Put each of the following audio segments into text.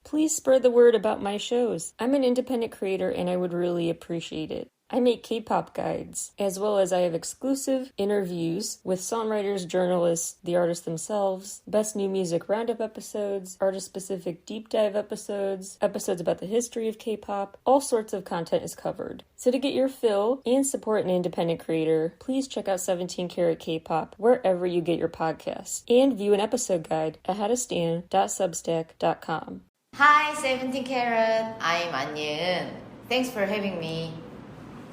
Please spread the word about my shows. I'm an independent creator and I would really appreciate it. I make K-pop guides, as well as I have exclusive interviews with songwriters, journalists, the artists themselves, best new music roundup episodes, artist-specific deep dive episodes, episodes about the history of K-pop. All sorts of content is covered. So to get your fill and support an independent creator, please check out 17 Carat K-Pop wherever you get your podcasts, and view an episode guide at howtostan.substack.com. Hi, 17 Carat. I'm Anyeun. Thanks for having me.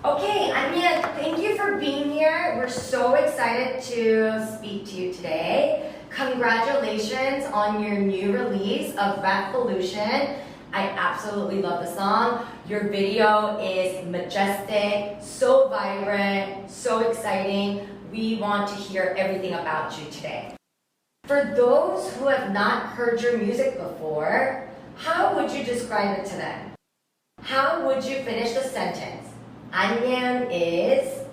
Okay, Anya, thank you for being here. We're so excited to speak to you today. Congratulations on your new release of Revolution. I absolutely love the song. Your video is majestic, so vibrant, so exciting. We want to hear everything about you today. For those who have not heard your music before, how would you describe it to them? How would you finish the sentence? 안녕 is...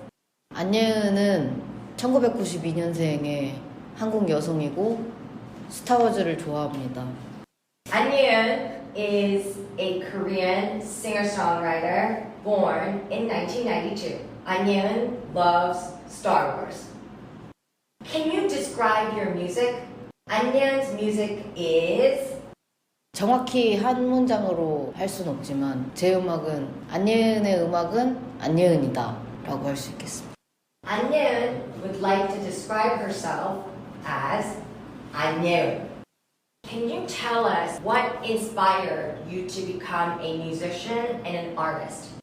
안예은은 1992년생의 한국 여성이고 스타워즈를 좋아합니다. 안녕 is a Korean singer-songwriter born in 1992. 안녕 loves Star Wars. Can you describe your music? 안녕's music is... 정확히 한 문장으로 할 순 없지만 제 음악은 안예은의 음악은 안예은이다 라고 할 수 있겠습니다. 안예은 would like to describe herself as 안예은. Can you tell us what inspired you to become a musician and an artist?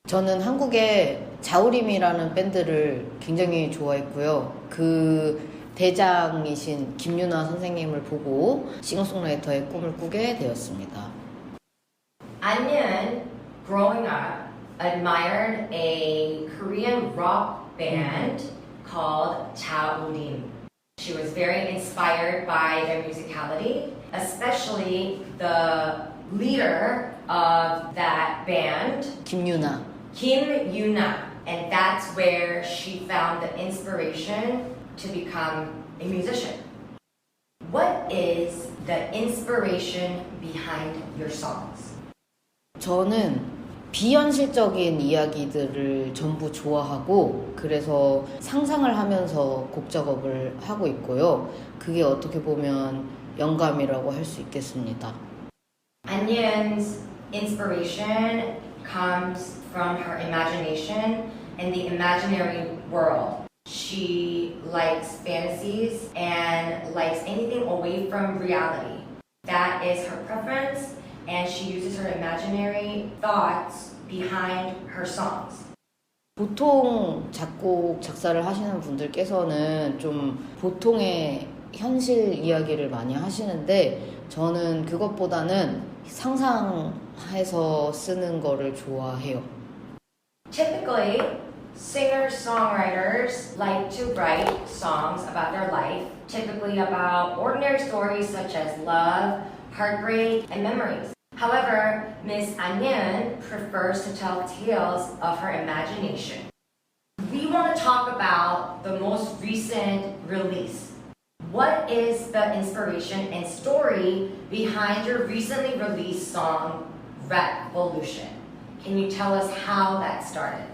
저는 한국의 자우림이라는 밴드를 굉장히 좋아했고요. 그 대장이신 김유나 선생님을 보고 싱어송라이터의 꿈을 꾸게 되었습니다. Anyeun, growing up, admired a Korean rock band called 자우림. She was very inspired by their musicality, especially the leader of that band, 김유나. Kim Yuna, and that's where she found the inspiration to become a musician. What is the inspiration behind your songs? 저는 비현실적인 이야기들을 전부 좋아하고 그래서 상상을 하면서 곡 작업을 하고 있고요. 그게 어떻게 보면 영감이라고 할 수 있겠습니다. Anyeun's inspiration comes from her imagination and the imaginary world. She likes fantasies and likes anything away from reality. That is her preference, and she uses her imaginary thoughts behind her songs. 보통 작곡, 작사를 하시는 분들께서는 좀 보통의 현실 이야기를 많이 하시는데 저는 그것보다는 상상해서 쓰는 거를 좋아해요. Typically, singer-songwriters like to write songs about their life, typically about ordinary stories such as love, heartbreak, and memories. However, Ms. Anyeun prefers to tell tales of her imagination. We want to talk about the most recent release. What is the inspiration and story behind your recently released song, Revolution? Can you tell us how that started?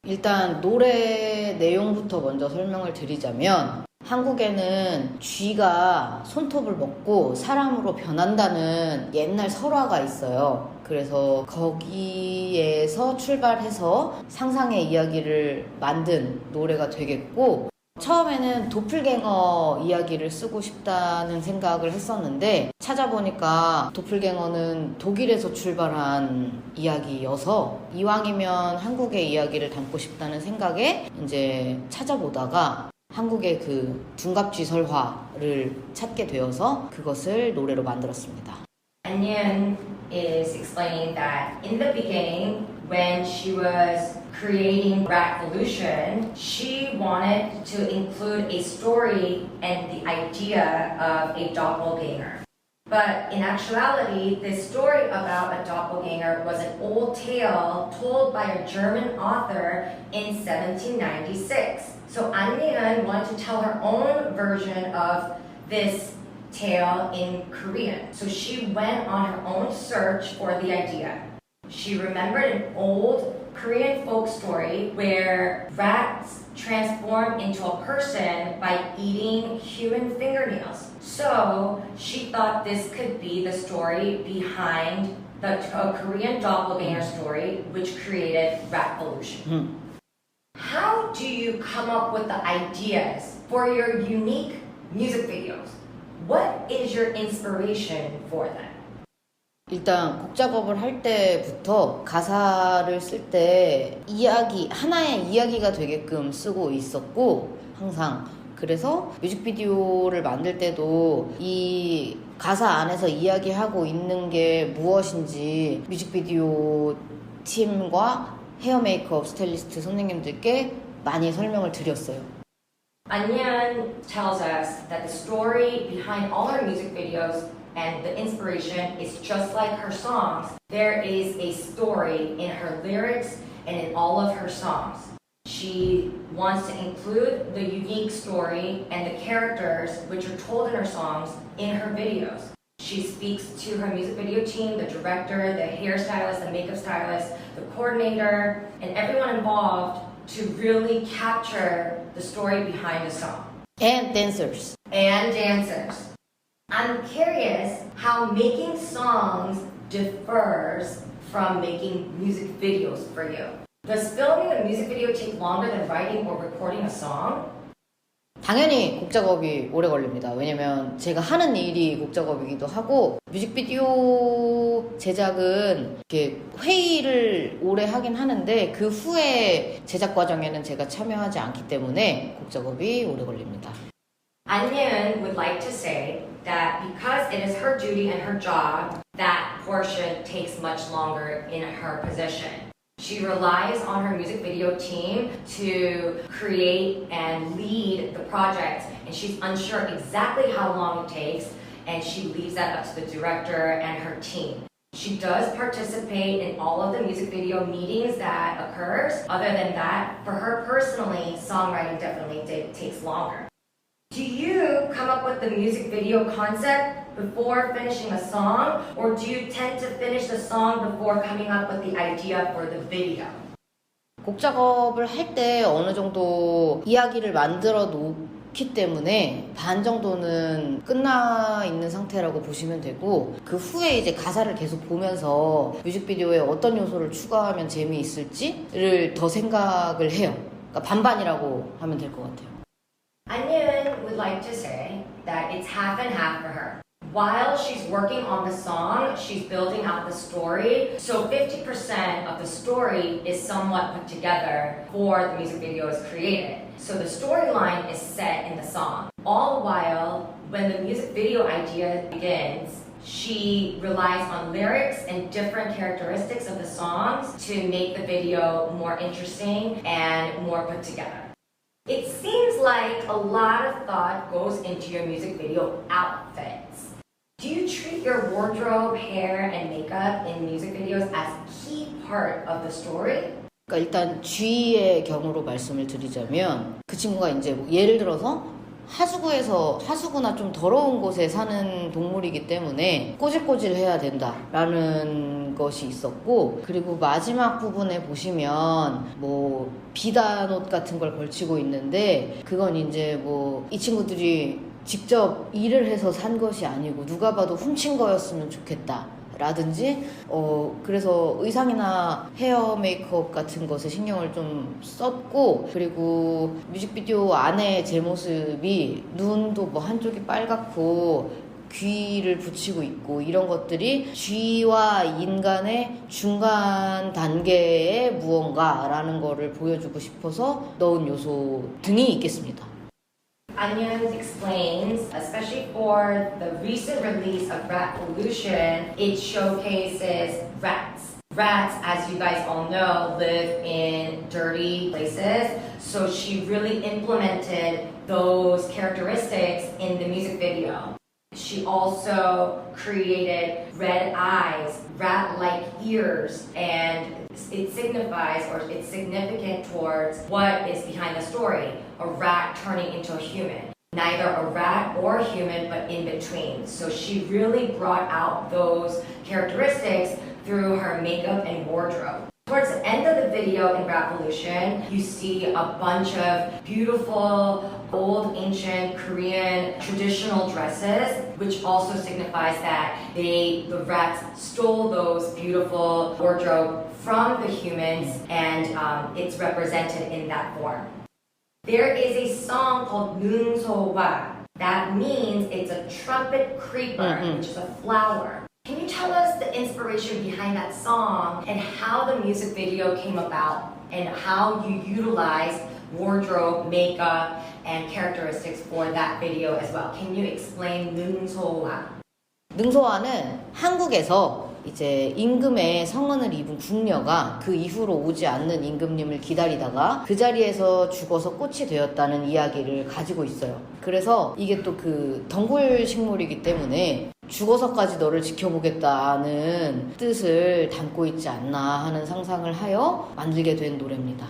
일단 노래 내용부터 먼저 설명을 드리자면 한국에는 쥐가 손톱을 먹고 사람으로 변한다는 옛날 설화가 있어요. 그래서 거기에서 출발해서 상상의 이야기를 만든 노래가 되겠고 처음에는 도플갱어 이야기를 쓰고 싶다는 생각을 했었는데 찾아보니까 도플갱어는 독일에서 출발한 이야기여서 이왕이면 한국의 이야기를 담고 싶다는 생각에 이제 찾아보다가 한국의 그 둔갑쥐 설화를 찾게 되어서 그것을 노래로 만들었습니다. Anyeun is explaining that in the beginning, when she was creating Revolution, she wanted to include a story and the idea of a doppelganger. But in actuality, this story about a doppelganger was an old tale told by a German author in 1796. So Anyeun wanted to tell her own version of this tale in Korean. So she went on her own search for the idea. She remembered an old Korean folk story where rats transform into a person by eating human fingernails. So she thought this could be the story behind a Korean doppelganger story which created Ratvolution. How do you come up with the ideas for your unique music videos? What is your inspiration for them? 일단 곡 작업을 할 때부터 가사를 쓸 때 하나의 이야기가 되게끔 쓰고 있었고, 항상. 그래서 뮤직비디오를 만들 때도 이 가사 안에서 이야기하고 있는 게 무엇인지 뮤직비디오 팀과 헤어 메이크업 스타일리스트 선생님들께 많이 설명을 드렸어요. Anyan tells us that the story behind all her music videos and the inspiration is just like her songs. There is a story in her lyrics and in all of her songs. She wants to include the unique story and the characters which are told in her songs in her videos. She speaks to her music video team, the director, the hairstylist, the makeup stylist, the coordinator, and everyone involved to really capture the story behind the song. And dancers. And dancers. I'm curious how making songs differs from making music videos for you. Does filming a music video take longer than writing or recording a song? 당연히 곡 작업이 오래 걸립니다. 왜냐면 제가 하는 일이 곡 작업이기도 하고, 뮤직비디오 제작은 이렇게 회의를 오래 하긴 하는데 그 후에 제작 과정에는 제가 참여하지 않기 때문에 곡 작업이 오래 걸립니다. Anyeon would like to say that because it is her duty and her job, that portion takes much longer in her position. She relies on her music video team to create and lead the project, and she's unsure exactly how long it takes, and she leaves that up to the director and her team. She does participate in all of the music video meetings that occurs. Other than that, for her personally, songwriting definitely takes longer. Do you come up with the music video concept before finishing a song, or do you tend to finish the song before coming up with the idea for the video? 곡 작업을 할 때 어느 정도 이야기를 만들어 놓기 때문에 반 정도는 끝나 있는 상태라고 보시면 되고, 그 후에 이제 가사를 계속 보면서 뮤직비디오에 어떤 요소를 추가하면 재미있을지를 더 생각을 해요. 그러니까 반반이라고 하면 될 것 같아요. Anyeon would like to say that it's half and half for her. While she's working on the song, she's building out the story. So 50% of the story is somewhat put together before the music video is created. So the storyline is set in the song. All the while, when the music video idea begins, she relies on lyrics and different characteristics of the songs to make the video more interesting and more put together. It seems like a lot of thought goes into your music video outfits. Do you treat your wardrobe, hair, and makeup in music videos as a key part of the story? 그러니까 일단 G의 경우로 말씀을 드리자면, 그 친구가 이제 뭐 예를 들어서 하수구나 좀 더러운 곳에 사는 동물이기 때문에 꼬질꼬질해야 된다라는 것이 있었고, 그리고 마지막 부분에 보시면 뭐 비단옷 같은 걸 걸치고 있는데, 그건 이제 뭐 이 친구들이 직접 일을 해서 산 것이 아니고 누가 봐도 훔친 거였으면 좋겠다 라든지, 그래서 의상이나 헤어 메이크업 같은 것에 신경을 좀 썼고, 그리고 뮤직비디오 안에 제 모습이 눈도 뭐 한쪽이 빨갛고 귀를 붙이고 있고, 이런 것들이 쥐와 인간의 중간 단계의 무언가라는 거를 보여주고 싶어서 넣은 요소 등이 있겠습니다. Anyeon explains, especially for the recent release of Ratvolution, it showcases rats. Rats, as you guys all know, live in dirty places, so she really implemented those characteristics in the music video. She also created red eyes, rat-like ears, and it signifies, or it's significant towards what is behind the story, a rat turning into a human. neither a rat or a human, but in between. So she really brought out those characteristics through her makeup and wardrobe. Towards the end of the video in Revolution, you see a bunch of beautiful, old, ancient Korean traditional dresses, which also signifies that the rats stole those beautiful wardrobe from the humans, and it's represented in that form. There is a song called 능소화. That means it's a trumpet creeper, which is a flower. Can you tell us the inspiration behind that song and how the music video came about and how you utilized wardrobe, makeup, and characteristics for that video as well? Can you explain 능소화? 능소화는 한국에서 이제 임금의 성은을 입은 궁녀가 그 이후로 오지 않는 임금님을 기다리다가 그 자리에서 죽어서 꽃이 되었다는 이야기를 가지고 있어요. 그래서 이게 또 그 덩굴 식물이기 때문에 죽어서까지 너를 지켜보겠다는 뜻을 담고 있지 않나 하는 상상을 하여 만들게 된 노래입니다.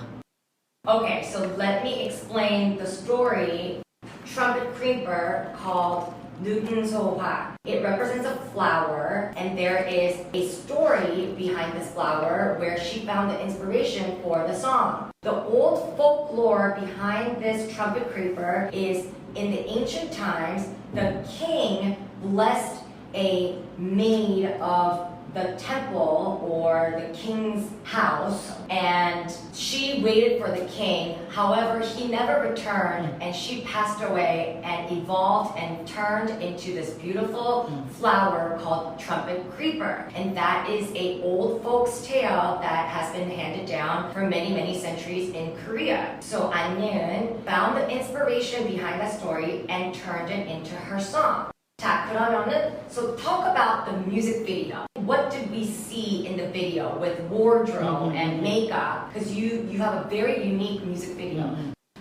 Okay, so let me explain the story. Trumpet creeper called 능소화. It represents a flower, and there is a story behind this flower where she found the inspiration for the song. The old folklore behind this trumpet creeper is in the ancient times, the king blessed a maid of the temple or the king's house, and she waited for the king. However, he never returned, and she passed away and evolved and turned into this beautiful flower called trumpet creeper. And that is a old folks tale that has been handed down for many, many centuries in Korea. So Anyeon found the inspiration behind that story and turned it into her song. 자, 그러면은, so talk about the music video. What did we see in the video with wardrobe and makeup? Because you have a very unique music video.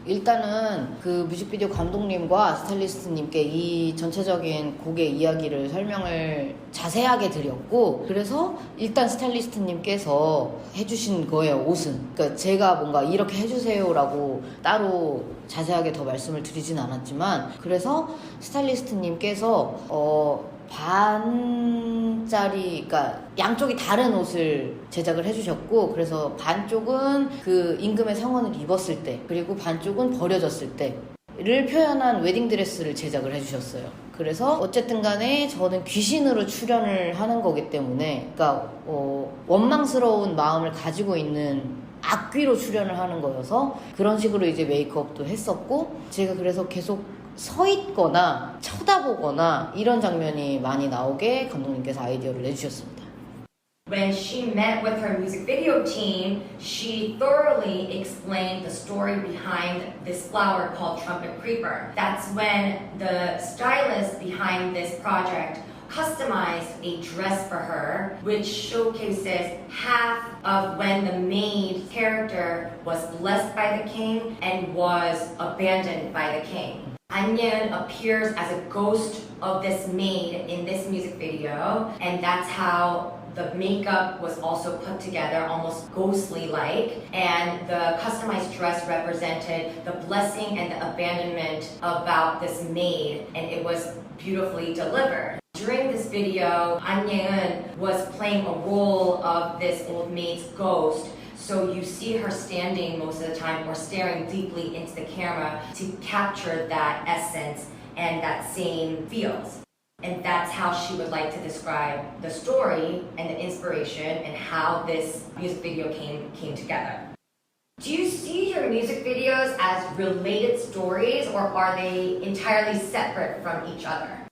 일단은 그 뮤직비디오 감독님과 스타일리스트님께 이 전체적인 곡의 이야기를 설명을 자세하게 드렸고, 그래서 일단 스타일리스트님께서 해주신 거예요, 옷은. 그러니까 제가 뭔가 이렇게 해주세요라고 따로 자세하게 더 말씀을 드리진 않았지만, 그래서 스타일리스트님께서 반짜리, 그러니까 양쪽이 다른 옷을 제작을 해주셨고, 그래서 반쪽은 그 임금의 성원을 입었을 때, 그리고 반쪽은 버려졌을 때를 표현한 웨딩드레스를 제작을 해주셨어요. 그래서 어쨌든 간에 저는 귀신으로 출연을 하는 거기 때문에, 그러니까 원망스러운 마음을 가지고 있는 악귀로 출연을 하는 거여서 그런 식으로 이제 메이크업도 했었고, 제가 그래서 계속 서 있거나 쳐다보거나 이런 장면이 많이 나오게 감독님께서 아이디어를 내주셨습니다. When she met with her music video team, she thoroughly explained the story behind this flower called Trumpet Creeper. That's when the stylist behind this project customized a dress for her, which showcases half of when the maid character was blessed by the king and was abandoned by the king. Anyeon appears as a ghost of this maid in this music video, and that's how the makeup was also put together, almost ghostly-like, and the customized dress represented the blessing and the abandonment about this maid, and it was beautifully delivered. During this video, Anyeon was playing a role of this old maid's ghost. So you see her standing most of the time or staring deeply into the camera to capture that essence and that same feels. And that's how she would like to describe the story and the inspiration and how this music video came together. Do you see your music videos as related stories, or are they entirely separate from each other?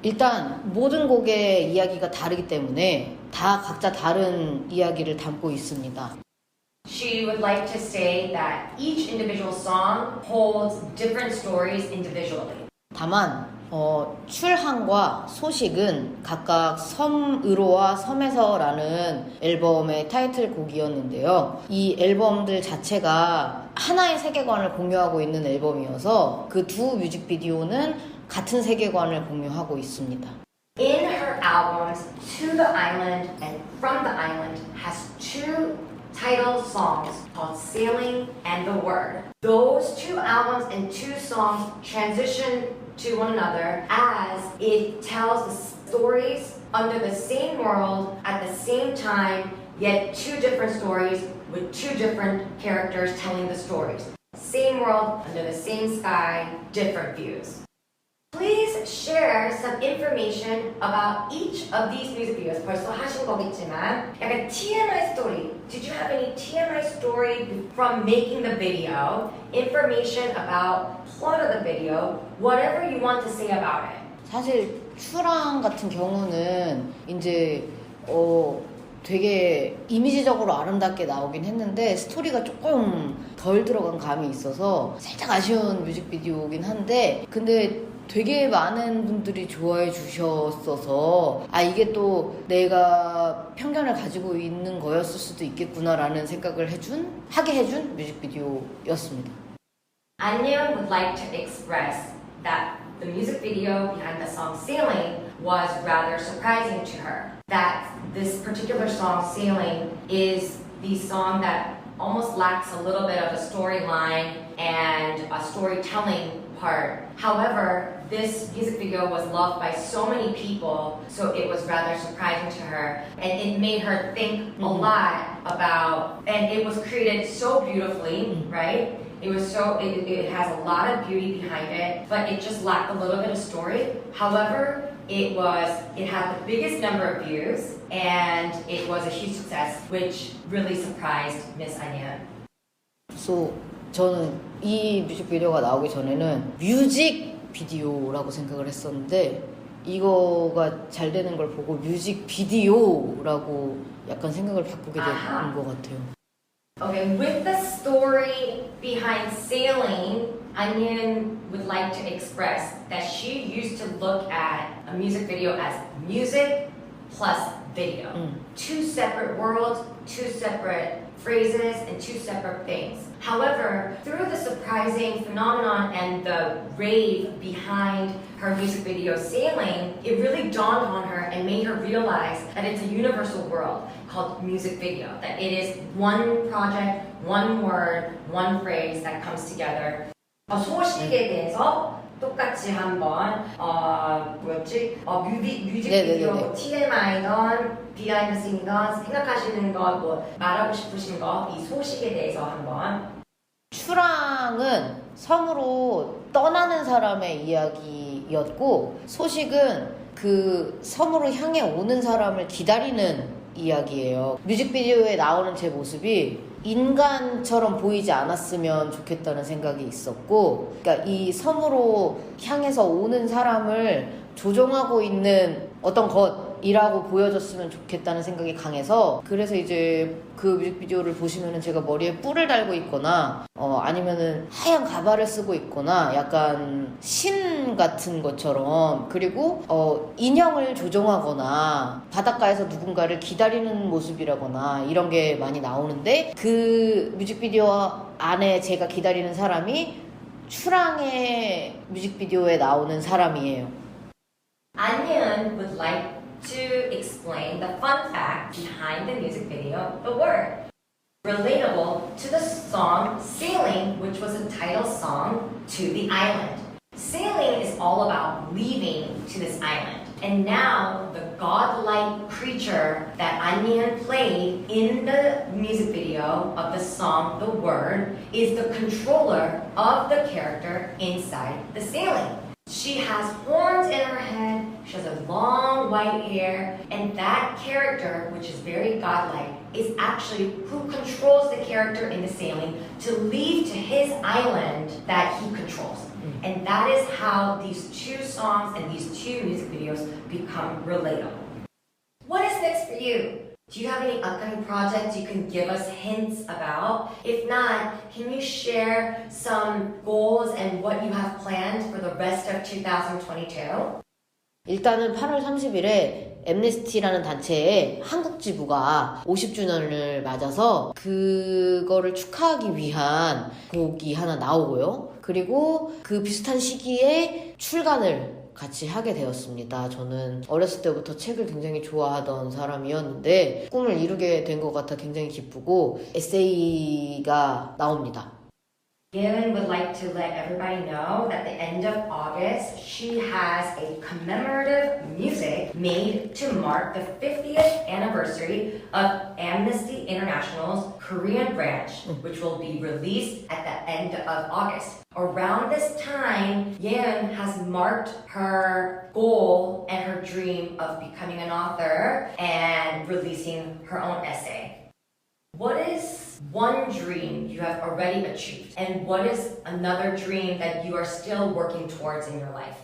일단 모든 곡의 이야기가 다르기 때문에 다 각자 다른 이야기를 담고 있습니다. She would like to say that each individual song holds different stories individually. 다만 출항과 소식은 각각 섬으로와 섬에서라는 앨범의 타이틀곡이었는데요. 이 앨범들 자체가 하나의 세계관을 공유하고 있는 앨범이어서 그 두 뮤직비디오는 같은 세계관을 공유하고 있습니다. In her albums, To the Island and From the Island has two title songs called Sailing and The Word. Those two albums and two songs transition to one another as it tells the stories under the same world at the same time, yet two different stories with two different characters telling the stories. Same world, under the same sky, different views. Please share some information about each of these music videos. 벌써 하신 거겠지만 약간 TMI story. Did you have any TMI story from making the video? Information about plot of the video? Whatever you want to say about it. 사실 추랑 같은 경우는 이제 되게 이미지적으로 아름답게 나오긴 했는데 스토리가 조금 덜 들어간 감이 있어서 살짝 아쉬운 뮤직비디오긴 한데 근데 되게 많은 분들이 좋아해 주셨어서 이게 또 내가 편견을 가지고 있는 거였을 수도 있겠구나라는 생각을 하게 해준 뮤직비디오였습니다. Anyeon would like to express that the music video behind the song Sailing was rather surprising to her. That this particular song Sailing is the song that almost lacks a little bit of a storyline and a storytelling part. However, this music video was loved by so many people, so it was rather surprising to her. And it made her think a lot about, and it was created so beautifully, right? It has a lot of beauty behind it, but it just lacked a little bit of story. However, it had the biggest number of views, and it was a huge success, which really surprised Miss Anyeon. So, 저는 이 뮤직비디오가 나오기 전에는 뮤직비디오라고 생각을 했었는데 이거가 잘 되는 걸 보고 뮤직비디오라고 약간 생각을 바꾸게 된 것 같아요. Okay, with the story behind Sailing, Anyeon would like to express that she used to look at a music video as music plus video. Two separate worlds, two separate phrases, and two separate things. However, through the surprising phenomenon and the rave behind her music video Sailing, it really dawned on her and made her realize that it's a universal world called music video. That it is one project, one word, one phrase that comes together. 소식에 대해서 똑같이 한번 뮤직비디오 TMI던 비하인드 씬이던 생각하시는 거 말하고 싶으신 거 이 소식에 대해서 한번. 추랑은 섬으로 떠나는 사람의 이야기였고 소식은 그 섬으로 향해 오는 사람을 기다리는 이야기예요. 뮤직비디오에 나오는 제 모습이 인간처럼 보이지 않았으면 좋겠다는 생각이 있었고, 그러니까 이 섬으로 향해서 오는 사람을 조종하고 있는 어떤 것이라고 보여줬으면 좋겠다는 생각이 강해서, 그래서 이제 그 뮤직비디오를 보시면은 제가 머리에 뿔을 달고 있거나 아니면은 하얀 가발을 쓰고 있거나 약간 신 같은 것처럼, 그리고 인형을 조종하거나 바닷가에서 누군가를 기다리는 모습이라거나 이런 게 많이 나오는데, 그 뮤직비디오 안에 제가 기다리는 사람이 추랑의 뮤직비디오에 나오는 사람이에요. Anyeon would like to explain the fun fact behind the music video, The Word. Relatable to the song Sailing, which was a title song to the island. Sailing is all about leaving to this island. And now the godlike creature that Anyeon played in the music video of the song The Word is the controller of the character inside the sailing. She has horns in her head, she has a long white hair, and that character, which is very godlike, is actually who controls the character in the sailing to leave to his island that he controls. And that is how these two songs and these two music videos become relatable. What is next for you? Do you have any upcoming projects you can give us hints about? If not, can you share some goals and what you have planned for the rest of 2022? 일단은 8월 30일에 엠네스티라는 단체의 한국 지부가 50주년을 맞아서 그거를 축하하기 위한 곡이 하나 나오고요. 그리고 그 비슷한 시기에 출간을 같이 하게 되었습니다. 저는 어렸을 때부터 책을 굉장히 좋아하던 사람이었는데 꿈을 이루게 된 것 같아 굉장히 기쁘고 에세이가 나옵니다. Yoon would like to let everybody know that at the end of August, she has a commemorative music made to mark the 50th anniversary of Amnesty International's Korean branch, which will be released at the end of August. Around this time, Yoon has marked her goal and her dream of becoming an author and releasing her own essay. What is one dream you have already achieved? And what is another dream that you are still working towards in your life?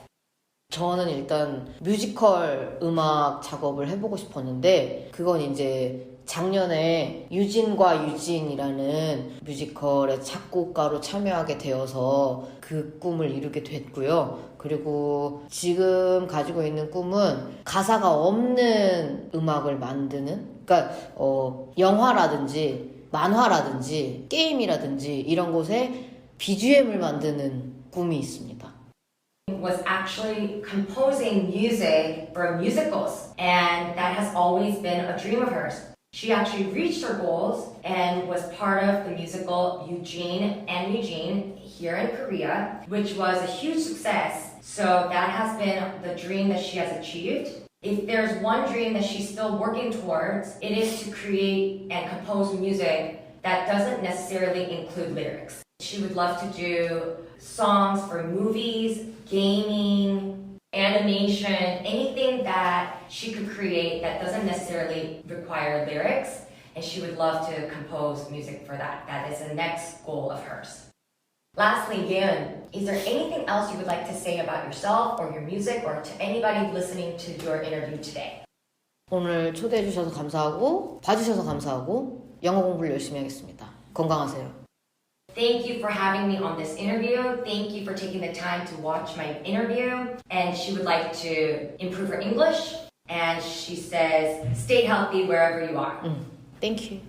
저는 일단 뮤지컬 음악 작업을 해보고 싶었는데 그건 이제 작년에 유진과 유진이라는 뮤지컬의 작곡가로 참여하게 되어서 그 꿈을 이루게 됐고요. 그리고 지금 가지고 있는 꿈은 가사가 없는 음악을 만드는, 그러니까 영화라든지 만화라든지 게임이라든지 이런 곳에 BGM을 만드는 꿈이 있습니다. Was actually composing music for musicals, and that has always been a dream of hers. She actually reached her goals and was part of the musical Eugene and Eugene here in Korea, which was a huge success. So that has been the dream that she has achieved. If there's one dream that she's still working towards, it is to create and compose music that doesn't necessarily include lyrics. She would love to do songs for movies, gaming, animation, anything that she could create that doesn't necessarily require lyrics, and she would love to compose music for that. That is the next goal of hers. Lastly, Yoon, is there anything else you would like to say about yourself or your music or to anybody listening to your interview today? 오늘 초대해 주셔서 감사하고 봐주셔서 감사하고 영어 공부를 열심히 하겠습니다. 건강하세요. Thank you for having me on this interview. Thank you for taking the time to watch my interview. And she would like to improve her English. And she says, stay healthy wherever you are. Thank you.